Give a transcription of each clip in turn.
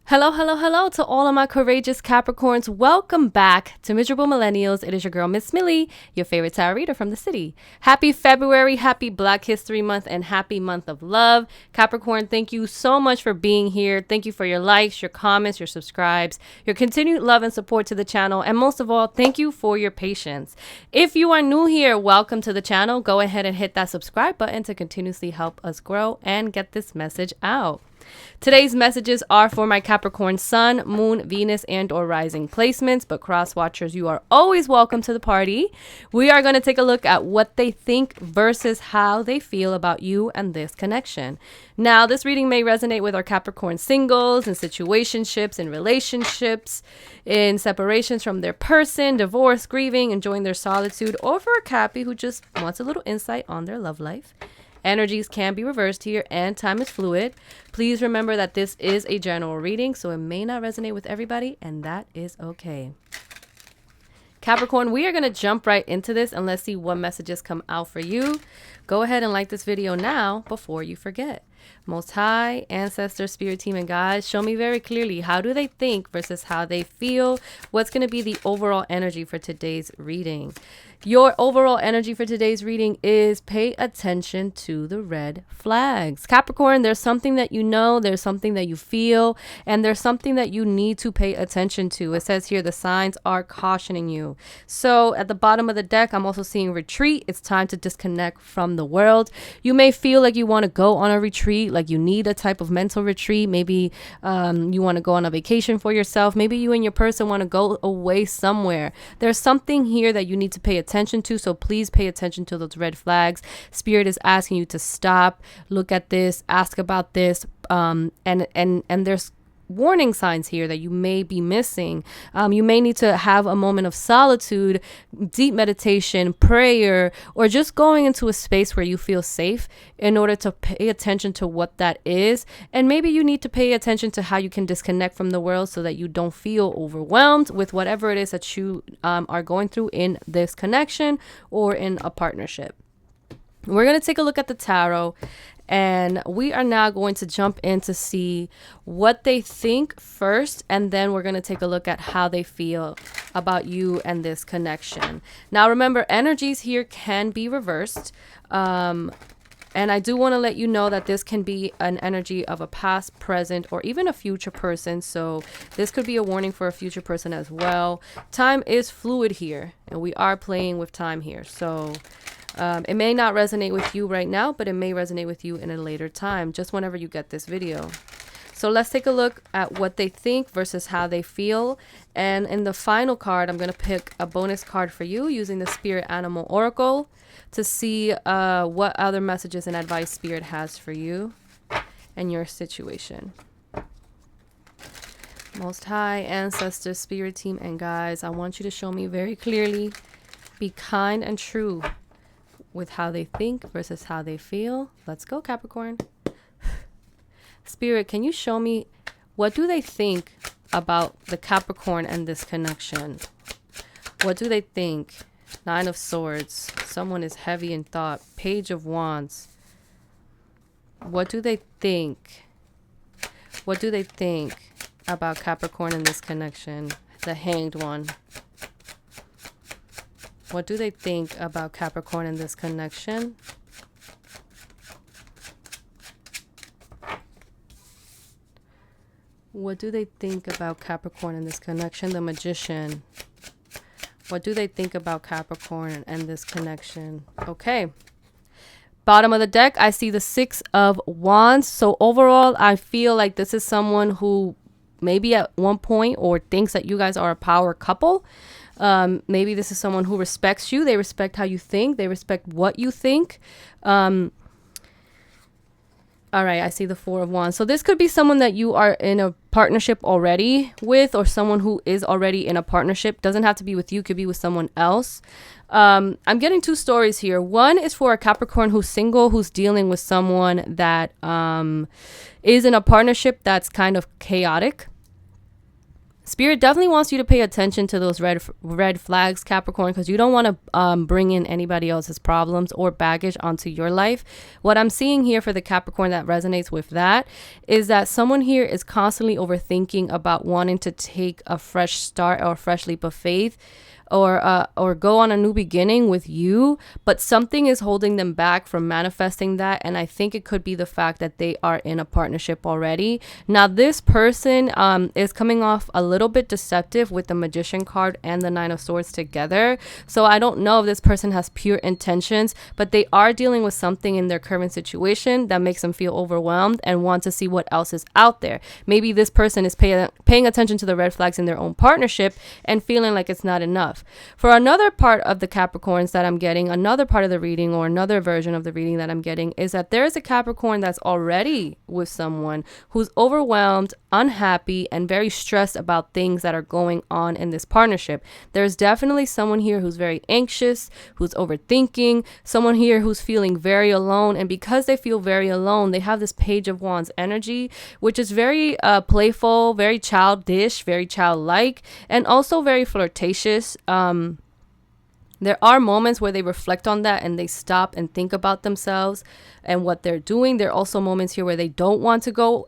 Hello, hello, hello to all of my courageous Capricorns. Welcome back to Miserable Millennials. It is your girl, Miss Millie, your favorite tarot reader from the city. Happy February, happy Black History Month, and happy month of love. Capricorn, thank you so much for being here. Thank you for your likes, your comments, your subscribes, your continued love and support to the channel. And most of all, thank you for your patience. If you are new here, welcome to the channel. Go ahead and hit that subscribe button to continuously help us grow and get this message out. Today's messages are for my Capricorn Sun, Moon, Venus, and or Rising placements, but cross watchers, you are always welcome to the party. We are going to take a look at what they think versus how they feel about you and this connection. Now, this reading may resonate with our Capricorn singles and situationships and relationships, in separations from their person, divorce, grieving, enjoying their solitude, or for a Cappy who just wants a little insight on their love life. Energies can be reversed here and time is fluid. Please remember that this is a general reading, so it may not resonate with everybody, and that is okay. Capricorn, we are going to jump right into this and let's see what messages come out for you. Go ahead and like this video now before you forget. Most High, Ancestors, Spirit Team, and Guides, show me very clearly, how do they think versus how they feel? What's going to be the overall energy for today's reading? Your overall energy for today's reading is pay attention to the red flags. Capricorn, there's something that you know, there's something that you feel, and there's something that you need to pay attention to. It says here the signs are cautioning you. So at the bottom of the deck, I'm also seeing retreat. It's time to disconnect from the world. You may feel like you want to go on a retreat, like you need a type of mental retreat. Maybe you want to go on a vacation for yourself. Maybe you and your person want to go away somewhere. There's something here that you need to pay attention to, so please pay attention to those red flags. Spirit is asking you to stop, look at this, ask about this, and there's warning signs here that you may be missing. You may need to have a moment of solitude, deep meditation, prayer, or just going into a space where you feel safe in order to pay attention to what that is. And maybe you need to pay attention to how you can disconnect from the world so that you don't feel overwhelmed with whatever it is that you are going through in this connection or in a partnership. We're going to take a look at the tarot, and we are now going to jump in to see what they think first, and then we're going to take a look at how they feel about you and this connection. Now, remember, energies here can be reversed. And I do want to let you know that this can be an energy of a past, present, or even a future person. So this could be a warning for a future person as well. Time is fluid here, and we are playing with time here. So it may not resonate with you right now, but it may resonate with you in a later time, just whenever you get this video. So let's take a look at what they think versus how they feel. And in the final card, I'm going to pick a bonus card for you using the Spirit Animal Oracle to see what other messages and advice Spirit has for you and your situation. Most High, Ancestors, Spirit Team, and Guides, I want you to show me very clearly, be kind and true with how they think versus how they feel. Let's go, Capricorn. Spirit, can you show me, what do they think about the Capricorn and this connection? What do they think? Nine of Swords. Someone is heavy in thought. Page of Wands. What do they think? What do they think about Capricorn and this connection? The Hanged One. What do they think about Capricorn and this connection? What do they think about Capricorn and this connection? The Magician. What do they think about Capricorn and this connection? Okay. Bottom of the deck, I see the Six of Wands. So overall, I feel like this is someone who maybe at one point or thinks that you guys are a power couple. Maybe this is someone who respects you. They respect how you think. They respect what you think. All right, I see the Four of Wands. So this could be someone that you are in a partnership already with, or someone who is already in a partnership. Doesn't have to be with you, could be with someone else. I'm getting two stories here. One is for a Capricorn who's single, who's dealing with someone that is in a partnership that's kind of chaotic. Spirit definitely wants you to pay attention to those red flags, Capricorn, because you don't want to bring in anybody else's problems or baggage onto your life. What I'm seeing here for the Capricorn that resonates with that is that someone here is constantly overthinking about wanting to take a fresh start or a fresh leap of faith, or go on a new beginning with you, but something is holding them back from manifesting that. And I think it could be the fact that they are in a partnership already. Now, this person is coming off a little bit deceptive with the Magician card and the Nine of Swords together. So I don't know if this person has pure intentions, but they are dealing with something in their current situation that makes them feel overwhelmed and want to see what else is out there. Maybe this person is paying attention to the red flags in their own partnership and feeling like it's not enough. For another part of the Capricorns that I'm getting, another part of the reading or another version of the reading that I'm getting is that there is a Capricorn that's already with someone who's overwhelmed, unhappy, and very stressed about things that are going on in this partnership. There's definitely someone here who's very anxious, who's overthinking, someone here who's feeling very alone. And because they feel very alone, they have this Page of Wands energy, which is very playful, very childish, very childlike, and also very flirtatious. There are moments where they reflect on that and they stop and think about themselves and what they're doing. There are also moments here where they don't want to go.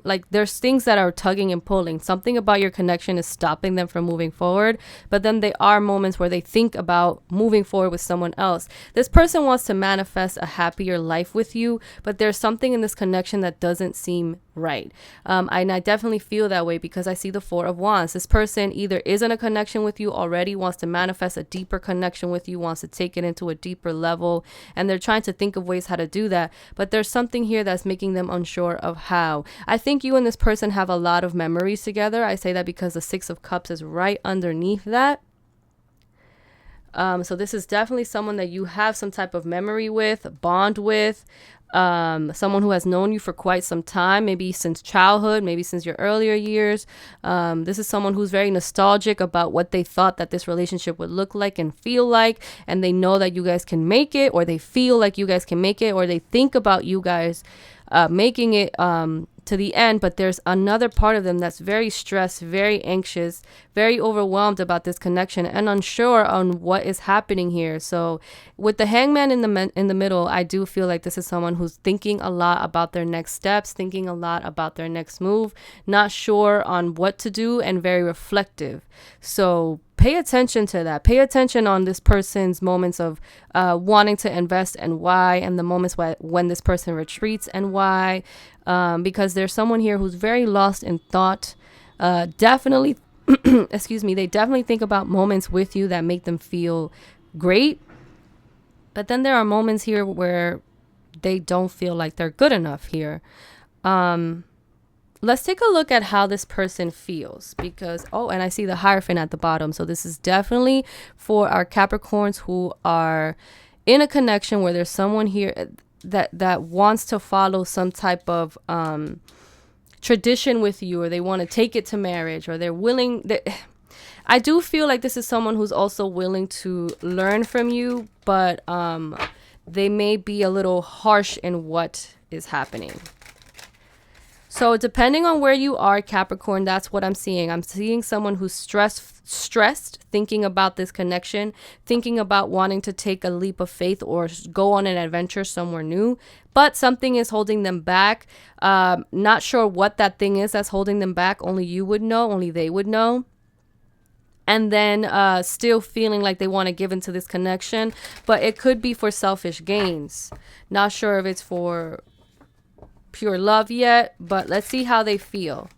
Like there's things that are tugging and pulling. Something about your connection is stopping them from moving forward. But then there are moments where they think about moving forward with someone else. This person wants to manifest a happier life with you, but there's something in this connection that doesn't seem right. And I definitely feel that way because I see the Four of Wands. This person either is in a connection with you already, wants to manifest a deeper connection with you, wants to take it into a deeper level, and they're trying to think of ways how to do that. But there's something here that's making them unsure of how. I think you and this person have a lot of memories together. I say that because the Six of Cups is right underneath that. So this is definitely someone that you have some type of memory with, bond with, someone who has known you for quite some time, maybe since childhood, maybe since your earlier years. This is someone who's very nostalgic about what they thought that this relationship would look like and feel like, and they know that you guys can make it, or they feel like you guys can make it, or they think about you guys making it to the end. But there's another part of them that's very stressed, very anxious, very overwhelmed about this connection and unsure on what is happening here. So with the Hangman in the middle, I do feel like this is someone who's thinking a lot about their next steps, thinking a lot about their next move, not sure on what to do, and very reflective. So pay attention to that. Pay attention on this person's moments of wanting to invest and why, and the moments when this person retreats and why, because there's someone here who's very lost in thought. Definitely, excuse me, they definitely think about moments with you that make them feel great. But then there are moments here where they don't feel like they're good enough here. Let's take a look at how this person feels because, and I see the Hierophant at the bottom. So this is definitely for our Capricorns who are in a connection where there's someone here that wants to follow some type of tradition with you, or they want to take it to marriage, or they're willing. I do feel like this is someone who's also willing to learn from you, but they may be a little harsh in what is happening. So depending on where you are, Capricorn, that's what I'm seeing. I'm seeing someone who's stressed, thinking about this connection, thinking about wanting to take a leap of faith or go on an adventure somewhere new, but something is holding them back. Not sure what that thing is that's holding them back. Only you would know, only they would know. And then still feeling like they want to give into this connection, but it could be for selfish gains. Not sure if it's for pure love yet, but let's see how they feel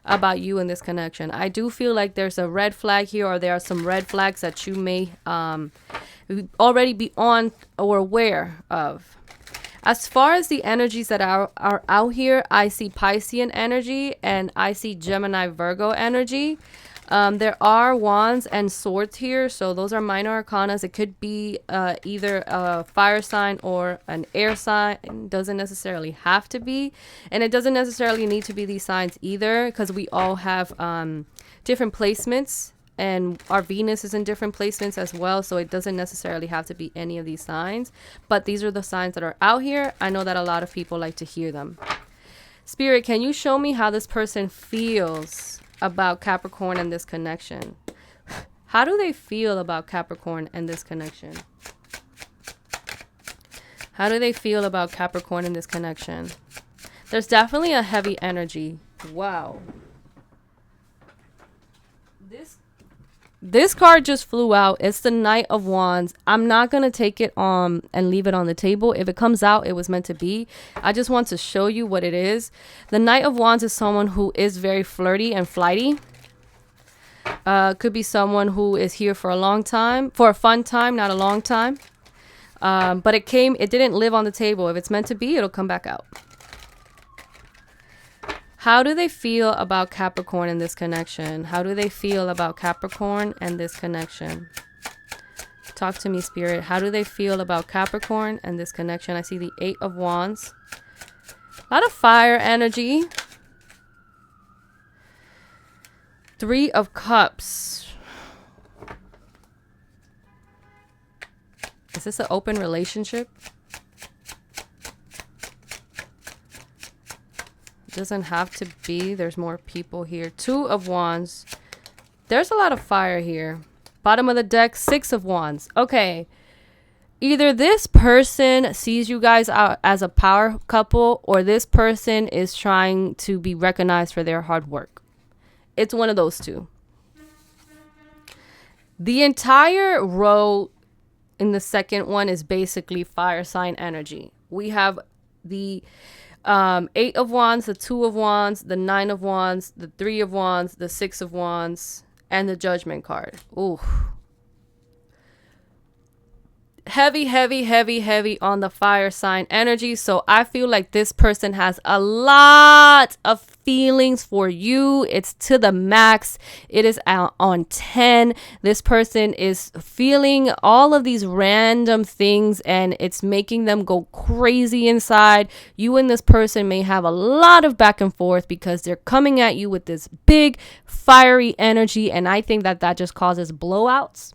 about you in this connection. I do feel like there's a red flag here, or there are some red flags that you may already be on or aware of. As far as the energies that are out here, I see Piscean energy and I see Gemini Virgo energy. There are wands and swords here, so those are minor arcanas. It could be either a fire sign or an air sign. It doesn't necessarily have to be, and it doesn't necessarily need to be these signs either, because we all have different placements, and our Venus is in different placements as well, so it doesn't necessarily have to be any of these signs, but these are the signs that are out here. I know that a lot of people like to hear them. Spirit, can you show me how this person feels about Capricorn and this connection? How do they feel about Capricorn and this connection? How do they feel about Capricorn and this connection? There's definitely a heavy energy. Wow. This card just flew out. It's the Knight of Wands. I'm not going to take it and leave it on the table. If it comes out, it was meant to be. I just want to show you what it is. The Knight of Wands is someone who is very flirty and flighty. Could be someone who is here for a long time, for a fun time, not a long time. But it didn't live on the table. If it's meant to be, it'll come back out. How do they feel about Capricorn in this connection? How do they feel about Capricorn and this connection? Talk to me, Spirit. How do they feel about Capricorn and this connection? I see the 8 of Wands. A lot of fire energy. 3 of Cups. Is this an open relationship? Doesn't have to be. There's more people here. 2 of Wands. There's a lot of fire here. Bottom of the deck, 6 of Wands. Okay. Either this person sees you guys out as a power couple, or this person is trying to be recognized for their hard work. It's one of those two. The entire row in the second one is basically fire sign energy. We have the 8 of Wands, the 2 of Wands, the 9 of Wands, the 3 of Wands, the 6 of Wands, and the Judgment card. Ooh. Heavy, heavy, heavy, heavy on the fire sign energy. So I feel like this person has a lot of feelings for you. It's to the max. It is out on 10. This person is feeling all of these random things, and it's making them go crazy inside. You and this person may have a lot of back and forth because they're coming at you with this big fiery energy. And I think that just causes blowouts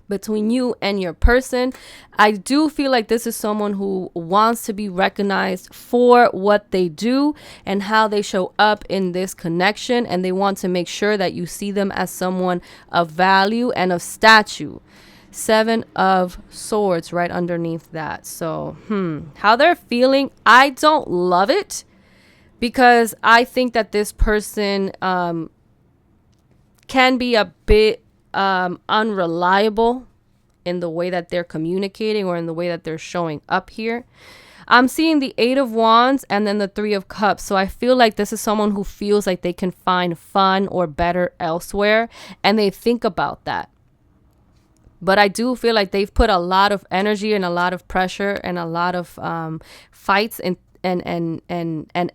between you and your person. I do feel like this is someone who wants to be recognized for what they do and how they show up in this connection, and they want to make sure that you see them as someone of value and of stature. 7 of Swords right underneath that. So how they're feeling, I don't love it, because I think that this person can be a bit unreliable in the way that they're communicating or in the way that they're showing up here. I'm seeing the 8 of Wands and then the 3 of Cups. So I feel like this is someone who feels like they can find fun or better elsewhere, and they think about that. But I do feel like they've put a lot of energy and a lot of pressure and a lot of fights and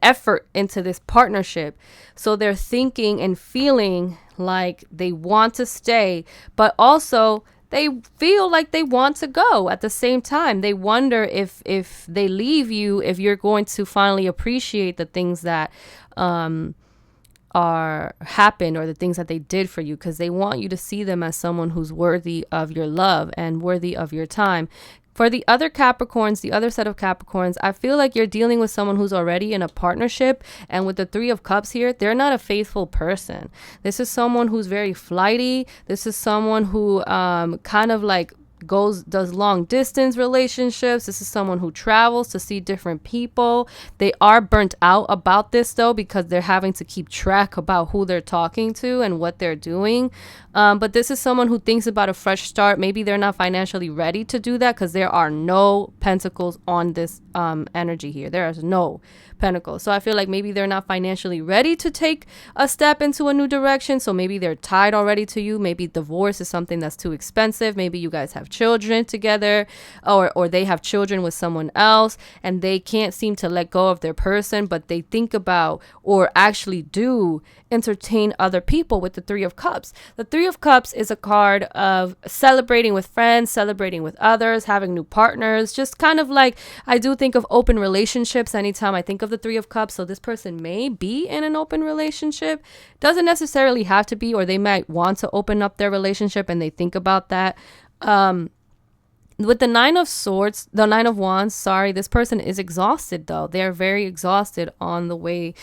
effort into this partnership. So they're thinking and feeling like they want to stay, but also they feel like they want to go at the same time. They wonder if they leave you, if you're going to finally appreciate the things that are happened or the things that they did for you, because they want you to see them as someone who's worthy of your love and worthy of your time. For the other Capricorns, the other set of Capricorns, I feel like you're dealing with someone who's already in a partnership. And with the 3 of Cups here, they're not a faithful person. This is someone who's very flighty. This is someone who kind of like does long distance relationships. This is someone who travels to see different people. They are burnt out about this though, because they're having to keep track about who they're talking to and what they're doing. But this is someone who thinks about a fresh start. Maybe they're not financially ready to do that, because there are no pentacles on this energy here. There is no pentacles. So I feel like maybe they're not financially ready to take a step into a new direction. So maybe they're tied already to you. Maybe divorce is something that's too expensive. Maybe you guys have children together, or they have children with someone else, and they can't seem to let go of their person, but they think about or actually do entertain other people with the 3 of Cups. The 3 of Cups is a card of celebrating with friends, celebrating with others, having new partners, just kind of like, I do think of open relationships anytime I think of the 3 of Cups. So this person may be in an open relationship. Doesn't necessarily have to be, or they might want to open up their relationship and they think about that. with the nine of wands, sorry, this person is exhausted though. They're very exhausted in the way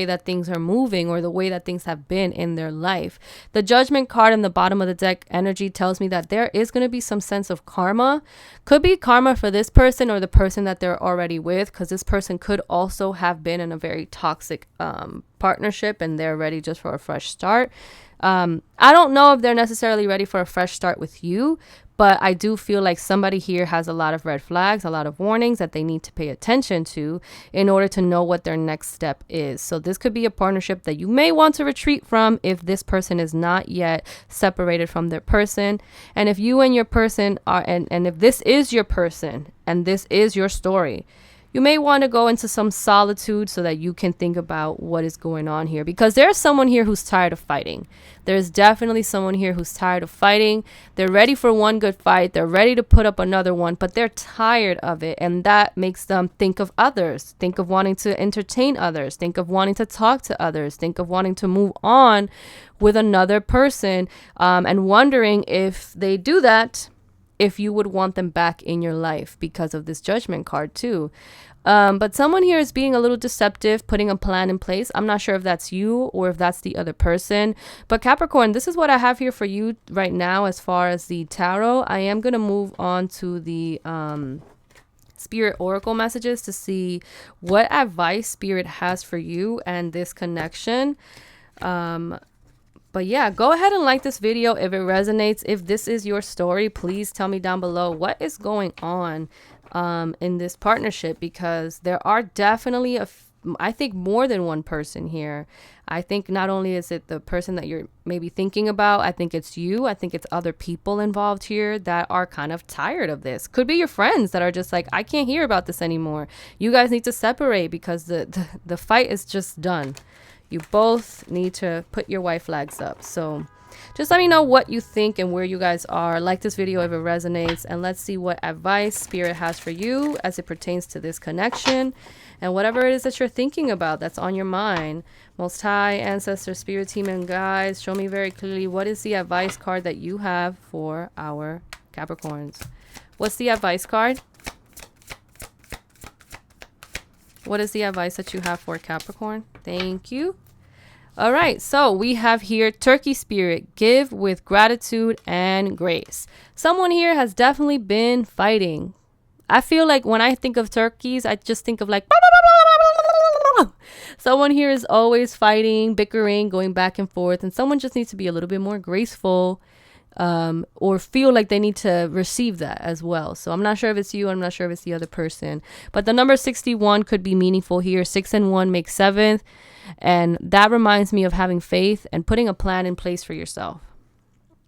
that things are moving, or the way that things have been in their life. The judgment card in the bottom of the deck energy tells me that there is going to be some sense of karma. Could be karma for this person or the person that they're already with, because this person could also have been in a very toxic partnership and they're ready just for a fresh start. I don't know if they're necessarily ready for a fresh start with you, but I do feel like somebody here has a lot of red flags, a lot of warnings that they need to pay attention to in order to know what their next step is. So this could be a partnership that you may want to retreat from if this person is not yet separated from their person. And if you and your person are, and if this is your person and this is your story, you may want to go into some solitude so that you can think about what is going on here, because there's someone here who's tired of fighting. There's definitely someone here who's tired of fighting. They're ready for one good fight. They're ready to put up another one, but they're tired of it. And that makes them think of others, think of wanting to entertain others, think of wanting to talk to others, think of wanting to move on with another person, and wondering if they do that, if you would want them back in your life because of this judgment card too. But someone here is being a little deceptive, putting a plan in place. I'm not sure if that's you or if that's the other person. But Capricorn, this is what I have here for you right now as far as the tarot. I am going to move on to the Spirit Oracle messages to see what advice Spirit has for you and this connection. But yeah, go ahead and like this video if it resonates. If this is your story, please tell me down below what is going on in this partnership, because there are definitely I think more than one person here. I think not only is it the person that you're maybe thinking about, I think it's you. I think it's other people involved here that are kind of tired of this. Could be your friends that are just like, I can't hear about this anymore. You guys need to separate because the fight is just done. You both need to put your white flags up. So just let me know what you think and where you guys are. Like this video if it resonates, and let's see what advice Spirit has for you as it pertains to this connection and whatever it is that you're thinking about that's on your mind. Most High, Ancestor, Spirit Team, and guides, show me very clearly what is the advice card that you have for our Capricorns. What's the advice card? What is the advice that you have for Capricorn? Thank you. All right, so we have here Turkey Spirit, give with gratitude and grace. Someone here has definitely been fighting. I feel like when I think of turkeys, I just think of like someone here is always fighting, bickering, going back and forth, and someone just needs to be a little bit more graceful, or feel like they need to receive that as well. So I'm not sure if it's you. I'm not sure if it's the other person. But the number 61 could be meaningful here. 6 and 1 make 7. And that reminds me of having faith and putting a plan in place for yourself.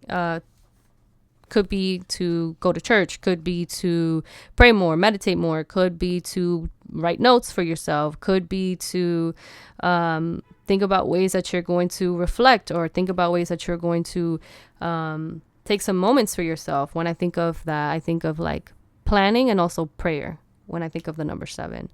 Could be to go to church. Could be to pray more, meditate more. Could be to write notes for yourself. Could be to think about ways that you're going to reflect, or think about ways that you're going to take some moments for yourself. When I think of that, I think of like planning and also prayer when I think of the number 7.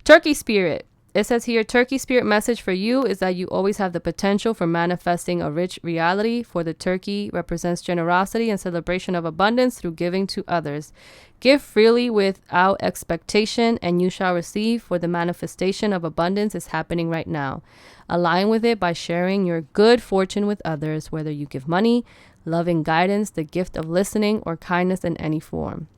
Turkey Spirit. It says here, Turkey Spirit message for you is that you always have the potential for manifesting a rich reality. For the turkey represents generosity and celebration of abundance through giving to others. Give freely without expectation, and you shall receive, for the manifestation of abundance is happening right now. Align with it by sharing your good fortune with others, whether you give money, loving guidance, the gift of listening, or kindness in any form.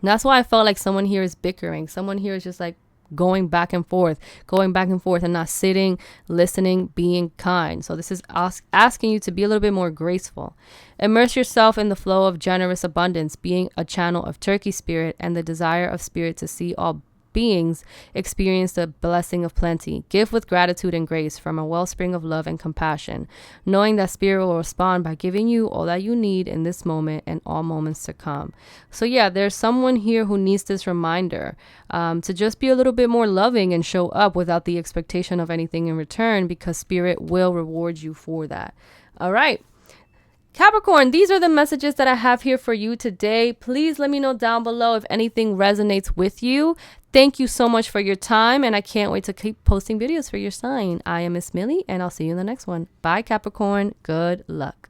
And that's why I felt like someone here is bickering. Someone here is just like going back and forth and not sitting, listening, being kind. So this is asking you to be a little bit more graceful. Immerse yourself in the flow of generous abundance, being a channel of Turkey Spirit and the desire of Spirit to see all beings experience the blessing of plenty. Give with gratitude and grace from a wellspring of love and compassion, knowing that Spirit will respond by giving you all that you need in this moment and all moments to come. So yeah, there's someone here who needs this reminder to just be a little bit more loving and show up without the expectation of anything in return, because Spirit will reward you for that. All right, Capricorn, these are the messages that I have here for you today. Please let me know down below if anything resonates with you. Thank you so much for your time, and I can't wait to keep posting videos for your sign. I am Miss Millie, and I'll see you in the next one. Bye, Capricorn. Good luck.